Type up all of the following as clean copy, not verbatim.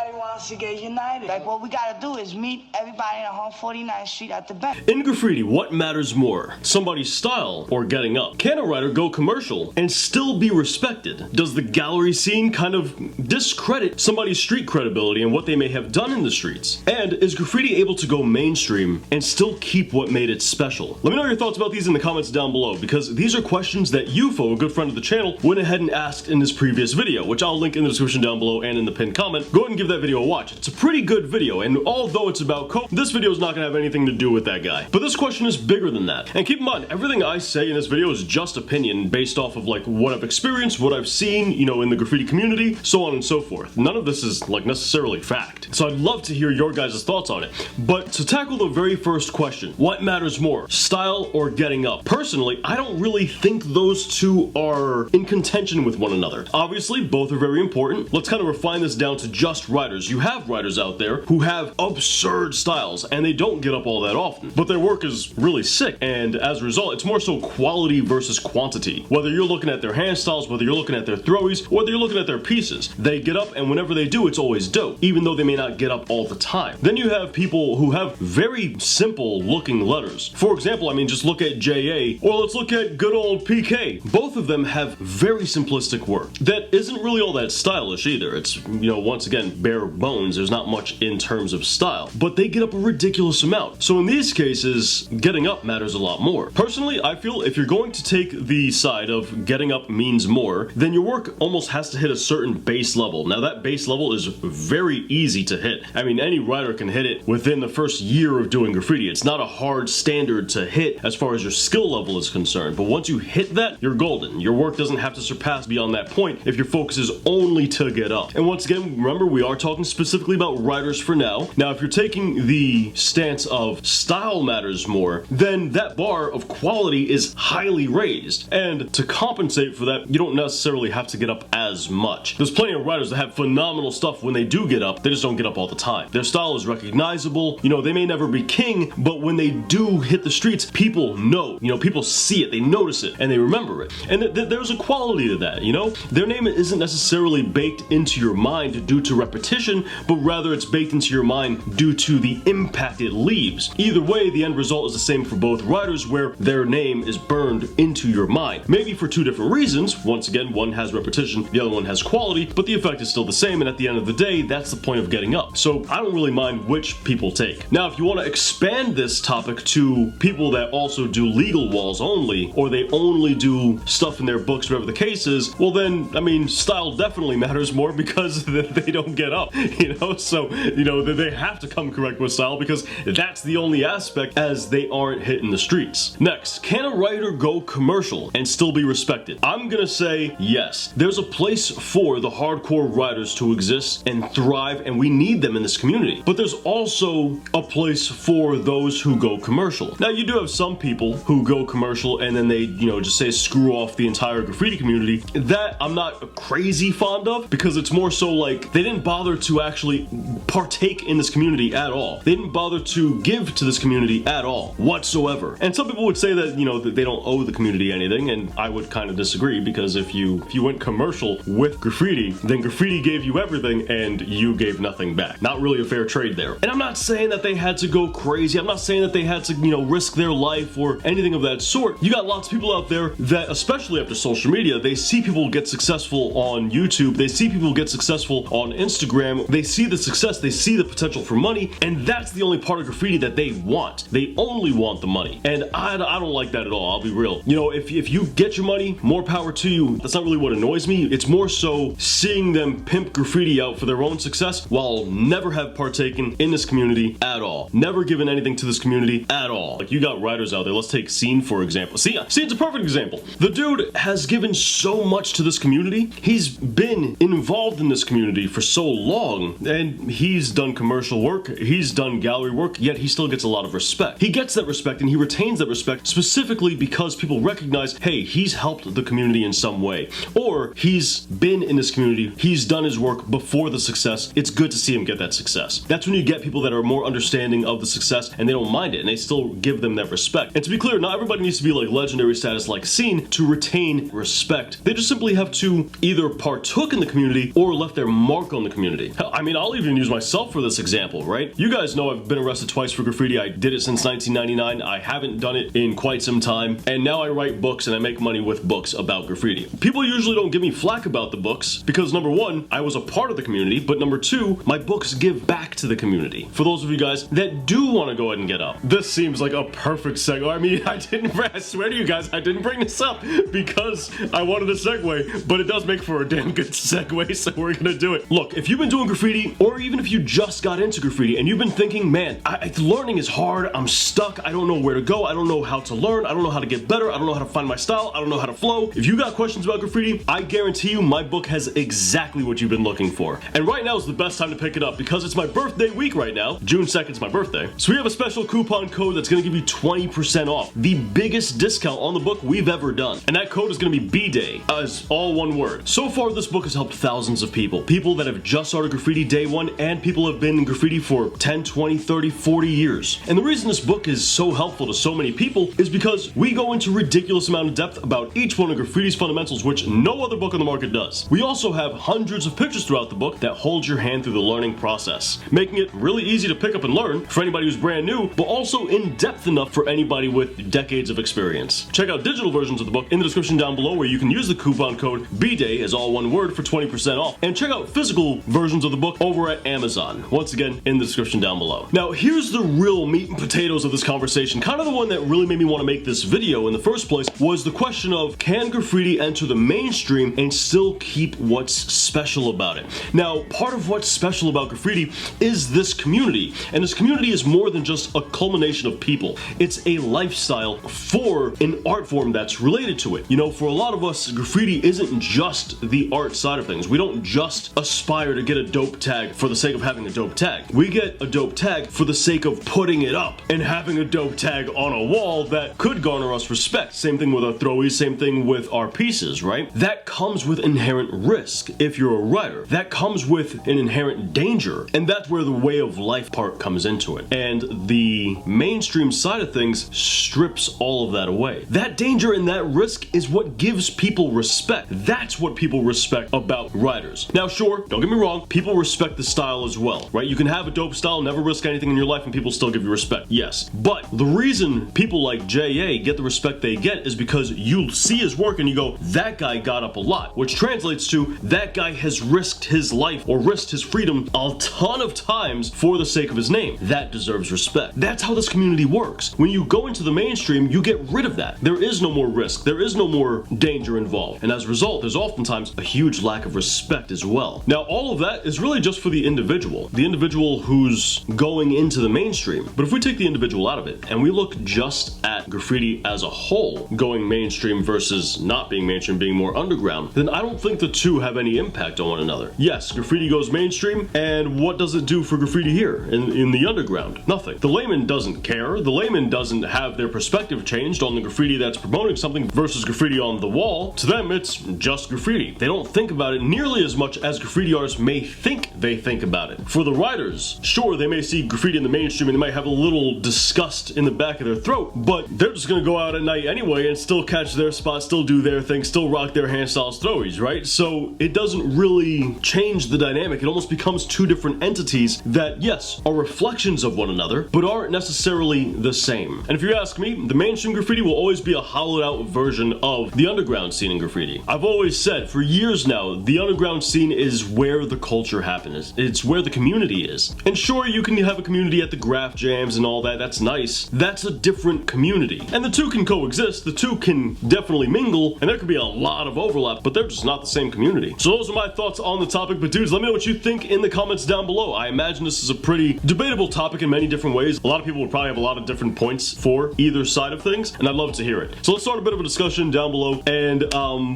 everybody wants to get united. Like, what we gotta do is meet everybody on 149th Street at the bench. In graffiti, what matters more? Somebody's style or getting up? Can a writer go commercial and still be respected? Does the gallery scene kind of discredit somebody's street credibility and what they may have done in the streets? And is graffiti able to go mainstream and still keep what made it special? Let me know your thoughts about these in the comments down below, because these are questions that Youfo, a good friend of the channel, went ahead and asked in his previous video, which I'll link in the description down below and in the pinned comment. Go ahead and give that video a watch. It's a pretty good video, and although it's about Coke, this video is not going to have anything to do with that guy. But this question is bigger than that. And keep in mind, everything I say in this video is just opinion based off of like what I've experienced, what I've seen, you know, in the graffiti community, so on and so forth. None of this is like necessarily fact. So I'd love to hear your guys' thoughts on it. But to tackle the very first question, what matters more, style or getting up? Personally, I don't really think those two are in contention with one another. Obviously, both are very important. Let's kind of refine this down to just writers. You have writers out there who have absurd styles and they don't get up all that often, but their work is really sick, and as a result, it's more so quality versus quantity. Whether you're looking at their hand styles, whether you're looking at their throwies, whether you're looking at their pieces, they get up, and whenever they do, it's always dope, even though they may not get up all the time. Then you have people who have very simple looking letters. For example, I mean, just look at JA, or let's look at good old PK. Both of them have very simplistic work that isn't really all that stylish either. It's, you know, once again, bare bones. There's not much in terms of style, but they get up a ridiculous amount. So in these cases, getting up matters a lot more. Personally, I feel if you're going to take the side of getting up means more, then your work almost has to hit a certain base level. Now that base level is very easy to hit. I mean, any writer can hit it within the first year of doing graffiti. It's not a hard standard to hit as far as your skill level is concerned, but once you hit that, you're golden. Your work doesn't have to surpass beyond that point if your focus is only to get up. And once again, remember, we are talking specifically about writers for now. Now, if you're taking the stance of style matters more, then that bar of quality is highly raised. And to compensate for that, you don't necessarily have to get up as much. There's plenty of writers that have phenomenal stuff when they do get up, they just don't get up all the time. Their style is recognizable, you know, they may never be king, but when they do hit the streets, people know, you know, people see it, they notice it, and they remember it. And there's a quality to that, you know? Their name isn't necessarily baked into your mind due to repetition, but rather it's baked into your mind due to the impact it leaves. Either way, the end result is the same for both writers, where their name is burned into your mind. Maybe for two different reasons. Once again, one has repetition, the other one has quality, but the effect is still the same, and at the end of the day, that's the point of getting up. So I don't really mind which people take. Now, if you want to expand this topic to people that also do legal walls only, or they only do stuff in their books, whatever the case is, well then, I mean, style definitely matters more because they don't get up, you know? So, you know, they have to come correct with style because that's the only aspect, as they aren't hitting the streets. Next, can a writer go commercial and still be respected? I'm gonna say yes. There's a place for the hardcore writers to exist and thrive, and we need them in this community. But there's also a place for those who go commercial. Now, you do have some people who go commercial and then they, you know, just say screw off the entire graffiti community. That I'm not crazy fond of, because it's more so like they didn't bother to actually partake in this community at all. They didn't bother to give to this community at all whatsoever. And some people would say that, you know, that they don't owe the community anything, and I would kind of disagree, because if you went commercial with graffiti, then graffiti gave you everything and you gave nothing back. Not really a fair trade there. And I'm not saying that they had to go crazy. I'm not saying that they had to, you know, risk their life or anything of that sort. You got lots of people out there that, especially after social media, they see people get successful on YouTube, they see people get successful on Instagram, they see the success, they see the potential for money, and that's the only part of graffiti that they want. They only want the money. And I don't like that at all, I'll be real. You know, if you get your money, more power to you. That's not really what annoys me. It's more so seeing them pimp graffiti out for their own success while never have partaken in this community at all. Never given anything to this community at all. Like, you got writers out there, let's take Scene for example. Scene's a perfect example. The dude has given so much to this community. He's been involved in this community for so long, and he's done commercial work, he's done gallery work, yet he still gets a lot of respect. He gets that respect and he retains that respect specifically because people recognize, hey, he's helped the community in some way, or he's been in this community, he's done his work before the success. It's good to see him get that success. That's when you get people that are more understanding of the success and they don't mind it, and they still give them that respect. And to be clear, not everybody needs to be like legendary status like Scene to retain respect. They just simply have to either partook in the community or left their mark on the community. community. Hell, I mean, I'll even use myself for this example, right? You guys know I've been arrested twice for graffiti. I did it since 1999. I haven't done it in quite some time. And now I write books and I make money with books about graffiti. People usually don't give me flack about the books because number one, I was a part of the community, but number two, my books give back to the community. For those of you guys that do want to go ahead and get up, this seems like a perfect segue. I mean, I swear to you guys, I didn't bring this up because I wanted a segue, but it does make for a damn good segue, so we're gonna do it. Look, if you've been doing graffiti, or even if you just got into graffiti and you've been thinking, man, learning is hard, I'm stuck, I don't know where to go, I don't know how to learn, I don't know how to get better, I don't know how to find my style, I don't know how to flow. If you got questions about graffiti, I guarantee you my book has exactly what you've been looking for. And right now is the best time to pick it up because it's my birthday week right now. June 2nd is my birthday. So we have a special coupon code that's gonna give you 20% off. The biggest discount on the book we've ever done. And that code is gonna be B-Day, as all one word. So far, this book has helped thousands of people. People that have just started graffiti day one, and people have been in graffiti for 10, 20, 30, 40 years. And the reason this book is so helpful to so many people is because we go into ridiculous amount of depth about each one of graffiti's fundamentals, which no other book on the market does. We also have hundreds of pictures throughout the book that hold your hand through the learning process, making it really easy to pick up and learn for anybody who's brand new, but also in depth enough for anybody with decades of experience. Check out digital versions of the book in the description down below where you can use the coupon code B-Day as all one word for 20% off. And check out physical versions of the book over at Amazon. Once again, in the description down below. Now, here's the real meat and potatoes of this conversation. Kind of the one that really made me want to make this video in the first place was the question of, can graffiti enter the mainstream and still keep what's special about it? Now, part of what's special about graffiti is this community. And this community is more than just a culmination of people. It's a lifestyle for an art form that's related to it. You know, for a lot of us, graffiti isn't just the art side of things. We don't just aspire to get a dope tag for the sake of having a dope tag. We get a dope tag for the sake of putting it up and having a dope tag on a wall that could garner us respect. Same thing with our throwies, same thing with our pieces, right? That comes with inherent risk if you're a writer. That comes with an inherent danger. And that's where the way of life part comes into it. And the mainstream side of things strips all of that away. That danger and that risk is what gives people respect. That's what people respect about writers. Now, sure, don't get me wrong, people respect the style as well, right? You can have a dope style, never risk anything in your life, and people still give you respect. Yes. But the reason people like J.A. get the respect they get is because you see his work and you go, that guy got up a lot, which translates to that guy has risked his life or risked his freedom a ton of times for the sake of his name. That deserves respect. That's how this community works. When you go into the mainstream, you get rid of that. There is no more risk. There is no more danger involved. And as a result, there's oftentimes a huge lack of respect as well. Now, all of that is really just for the individual who's going into the mainstream. But if we take the individual out of it and we look just at graffiti as a whole, going mainstream versus not being mainstream, being more underground, then I don't think the two have any impact on one another. Yes, graffiti goes mainstream, and what does it do for graffiti here in the underground? Nothing. The layman doesn't care. The layman doesn't have their perspective changed on the graffiti that's promoting something versus graffiti on the wall. To them, it's just graffiti. They don't think about it nearly as much as graffiti artists may think they think about it. For the writers, sure, they may see graffiti in the mainstream and they might have a little disgust in the back of their throat, but they're just gonna go out at night anyway and still catch their spot, still do their thing, still rock their hand styles throwies, right? So it doesn't really change the dynamic. It almost becomes two different entities that, yes, are reflections of one another, but aren't necessarily the same. And if you ask me, the mainstream graffiti will always be a hollowed out version of the underground scene in graffiti. I've always said for years now, the underground scene is where the culture happens. It's where the community is. And sure, you can have a community at the graph jams and all that. That's nice. That's a different community. And the two can coexist. The two can definitely mingle, and there could be a lot of overlap, but they're just not the same community. So those are my thoughts on the topic. But dudes, let me know what you think in the comments down below. I imagine this is a pretty debatable topic in many different ways. A lot of people would probably have a lot of different points for either side of things, and I'd love to hear it. So let's start a bit of a discussion down below. And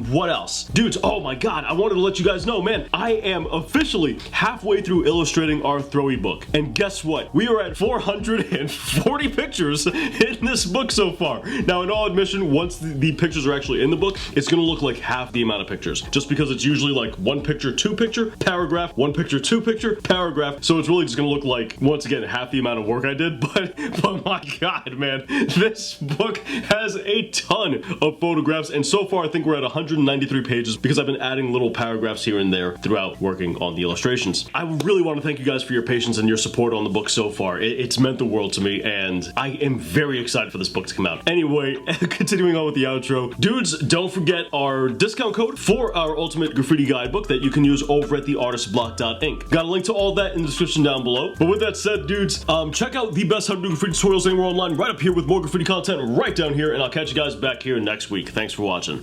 what else? Dudes, oh my god, I wanted to let you guys know, man, I am officially halfway through illustrating our throwy book. And guess what? We are at 440 pictures in this book so far. Now, in all admission, once the pictures are actually in the book, it's gonna look like half the amount of pictures, just because it's usually like one picture, two picture, paragraph, one picture, two picture, paragraph. So it's really just gonna look like, once again, half the amount of work I did. But my god, man, this book has a ton of photographs, and so far I think we're at 193 pages because I've been adding little paragraphs here and there throughout working on the illustrations. I really want to thank you guys for your patience and your support on the book so far. It's meant the world to me, and I am very excited for this book to come out. Anyway, continuing on with the outro. Dudes, don't forget our discount code for our Ultimate Graffiti Guidebook that you can use over at theartistblock.inc. Got a link to all that in the description down below. But with that said, dudes, check out the best how to do graffiti tutorials anywhere online right up here with more graffiti content right down here, and I'll catch you guys back here next week. Thanks for watching.